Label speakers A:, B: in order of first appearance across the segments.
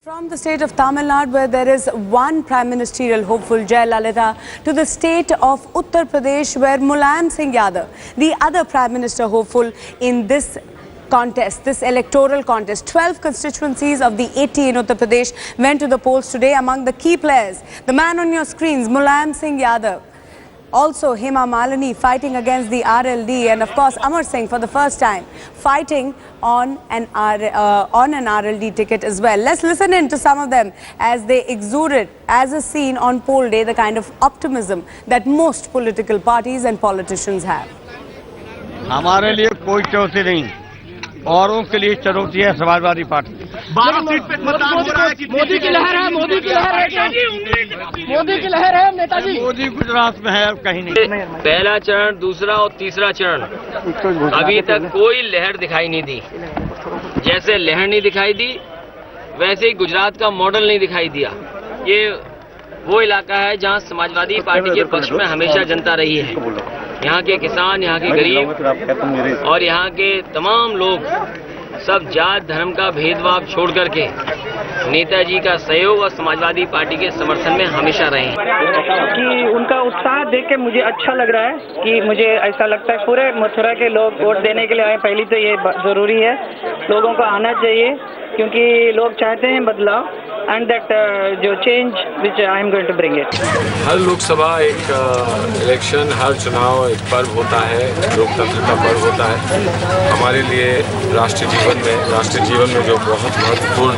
A: From the state of Tamil Nadu, where there is one prime ministerial hopeful, Jayalalitha, to the state of Uttar Pradesh, where Mulayam Singh Yadav, the other prime minister hopeful in this contest, this electoral contest. 12 constituencies of the 80 in Uttar Pradesh went to the polls today. Among the key players, the man on your screens, Mulayam Singh Yadav. Also, Hema Malini fighting against the RLD, and of course Amar Singh for the first time fighting on an RLD ticket as well. Let's listen in to some of them as they exuded, as is seen on poll day, the kind of optimism that most political parties and politicians have.
B: हमारे लिए कोई चुनौती नहीं, औरों के लिए चुनौती है समाजवादी पार्टी।
C: 12 सीट पे मतदान हो रहा है कि मोदी की लहर है, मोदी की लहर है, मोदी की लहर है नेताजी।
B: मोदी गुजरात में है, कहीं नहीं।
D: पहला चरण, दूसरा और तीसरा चरण अभी तक कोई लहर दिखाई नहीं दी। जैसे लहर नहीं दिखाई दी, वैसे ही गुजरात का मॉडल नहीं दिखाई दिया। ये वो इलाका है जहां समाजवादी पार्टी के पक्ष में हमेशा जनता रही है। यहाँ के किसान, यहाँ के गरीब और यहाँ के तमाम लोग सब जात धर्म का भेदभाव छोड़ करके नेताजी का सहयोग और समाजवादी पार्टी के समर्थन में हमेशा रहे हैं।
E: कि उनका उत्साह देख के मुझे अच्छा लग रहा है कि मुझे ऐसा लगता है पूरे मथुरा के लोग वोट देने के लिए आए। पहली तो ये जरूरी है, लोगों को आना चाहिए क्योंकि लोग चाहते हैं बदलाव एंड दैट जो change which I am going to bring it.
F: हर लोकसभा एक इलेक्शन, हर चुनाव एक पर्व होता है, लोकतंत्र का पर्व होता है। हमारे लिए राष्ट्रीय जीवन में जो बहुत महत्वपूर्ण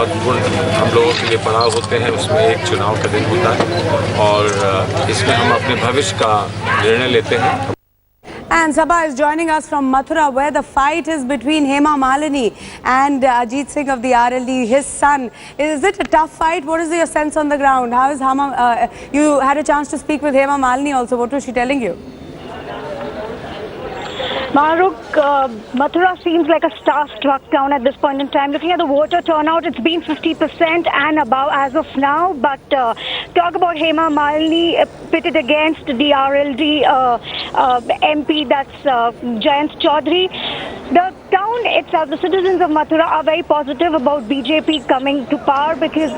F: हम लोगों के लिए पड़ाव होते हैं, उसमें एक चुनाव का दिन होता है और इसमें हम अपने भविष्य का निर्णय लेते हैं।
A: And Sabha is joining us from Mathura, where the fight is between Hema Malini and Ajit Singh of the RLD, his son. Is it a tough fight? What is your sense on the ground? How is Hema? You had a chance to speak with Hema Malini also. What was she telling you?
G: Mahrukh, Mathura seems like a star-struck town at this point in time. Looking at the voter turnout, it's been 50% and above as of now. But talk about Hema Malini pitted against the RLD MP, that's Jayant Chaudhary. The town itself, the citizens of Mathura are very positive about BJP coming to power, because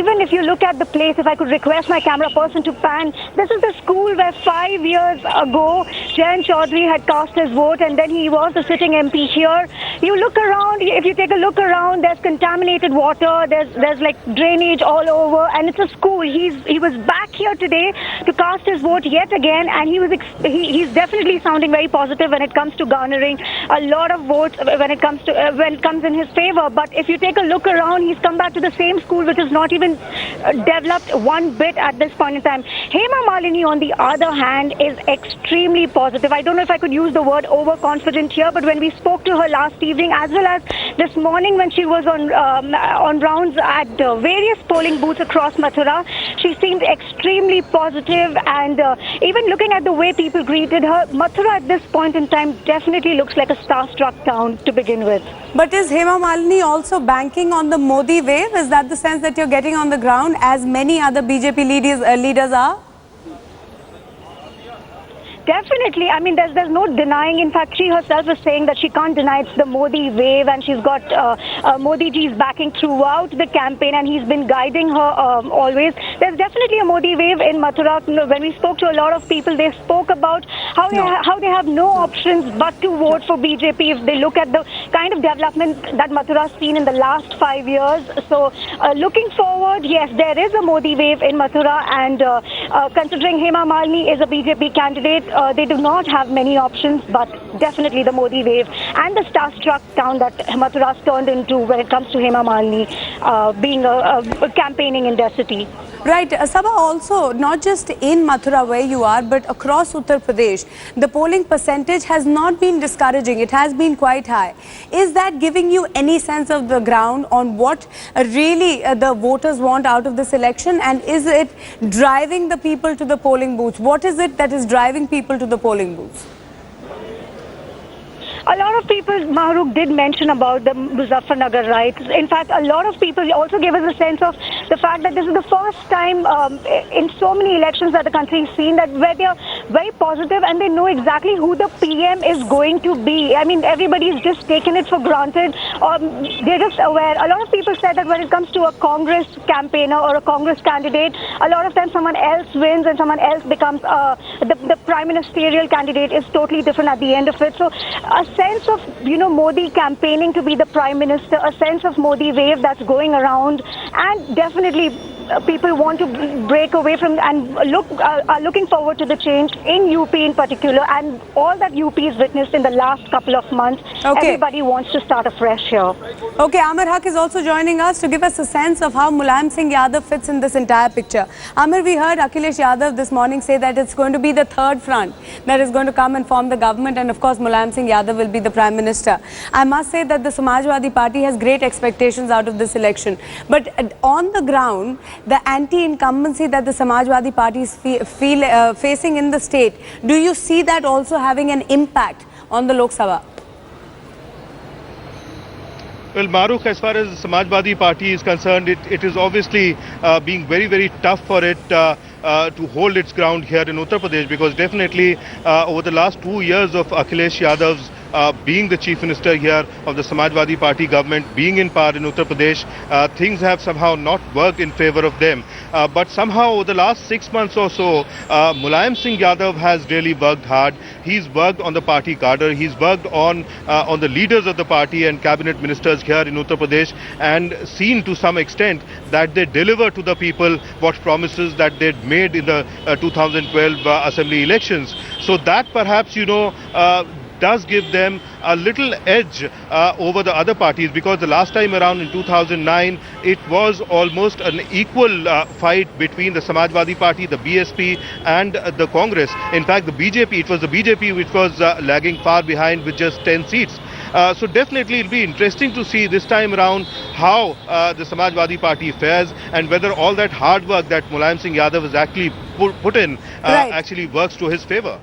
G: even if you look at the place, if I could request my camera person to pan, this is the school where 5 years ago Jayant Chaudhary had cast his vote, and then he was the sitting MP here. You look around, if you take a look around, there's contaminated water, there's like drainage all over, and it's a school. He was back here today to cast his vote yet again, and he's definitely sounding very positive when it comes to garnering a lot of votes when it comes in his favor. But if you take a look around, he's come back to the same school, which is not even developed one bit at this point in time. Hema Malini, on the other hand, is extremely positive. I don't know if I could use the word overconfident here, but when we spoke to her last evening, as well as this morning when she was on rounds at various polling booths across Mathura, she seemed extremely positive. And even looking at the way people greeted her, Mathura at this point in time definitely looks like a star-struck town to begin with.
A: But is Hema Malini also banking on the Modi wave? Is that the sense that you're getting on the ground, as many other BJP leaders are?
G: Definitely. I mean, there's no denying. In fact, she herself is saying that she can't deny it's the Modi wave, and she's got Modi ji's backing throughout the campaign, and he's been guiding her always. There's definitely a Modi wave in Mathura. When we spoke to a lot of people, they spoke about how they have no options but to vote for BJP if they look at the kind of development that Mathura's seen in the last 5 years. So, looking forward, yes, there is a Modi wave in Mathura, and considering Hema Malini is a BJP candidate, they do not have many options, but definitely the Modi wave and the star-struck town that Mathura's turned into when it comes to Hema Malini being a campaigning in their city.
A: Right. Sabha, also, not just in Mathura where you are, but across Uttar Pradesh, the polling percentage has not been discouraging. It has been quite high. Is that giving you any sense of the ground on what really the voters want out of this election? And is it driving the people to the polling booths? What is it that is driving people to the polling booths?
G: A lot of people, Mahrukh, did mention about the Muzaffarnagar riots. In fact, a lot of people also gave us a sense of the fact that this is the first time in so many elections that the country has seen that where they are very positive and they know exactly who the PM is going to be. I mean, everybody's just taken it for granted they're just aware. A lot of people said that when it comes to a Congress campaigner or a Congress candidate, a lot of times someone else wins and someone else becomes the prime ministerial candidate is totally different at the end of it. So a sense of, Modi campaigning to be the prime minister, a sense of Modi wave that's going around, and definitely people want to break away from and are looking forward to the change in UP in particular, and all that UP has witnessed in the last couple of months.
A: Okay.
G: Everybody wants to start afresh here.
A: Okay, Amir Haq is also joining us to give us a sense of how Mulayam Singh Yadav fits in this entire picture. Amir, we heard Akhilesh Yadav this morning say that it's going to be the third front that is going to come and form the government, and of course Mulayam Singh Yadav will be the Prime Minister. I must say that the Samajwadi Party has great expectations out of this election, but on the ground, the anti-incumbency that the Samajwadi Party is facing in the state, do you see that also having an impact on the Lok Sabha?
H: Well, Maruk, as far as the Samajwadi Party is concerned, it is obviously being very, very tough for it to hold its ground here in Uttar Pradesh, because definitely over the last 2 years of Akhilesh Yadav's being the Chief Minister here of the Samajwadi Party government, being in power in Uttar Pradesh, things have somehow not worked in favor of them. But somehow over the last 6 months or so, Mulayam Singh Yadav has really worked hard. He's worked on the party cadre, he's worked on the leaders of the party and cabinet ministers here in Uttar Pradesh, and seen to some extent that they deliver to the people what promises that they'd made in the 2012 assembly elections. So that perhaps, does give them a little edge over the other parties, because the last time around in 2009 it was almost an equal fight between the Samajwadi Party, the BSP and the Congress. In fact, it was the BJP which was lagging far behind with just 10 seats. So definitely it'll be interesting to see this time around how the Samajwadi Party fares, and whether all that hard work that Mulayam Singh Yadav has actually put in actually works to his favor.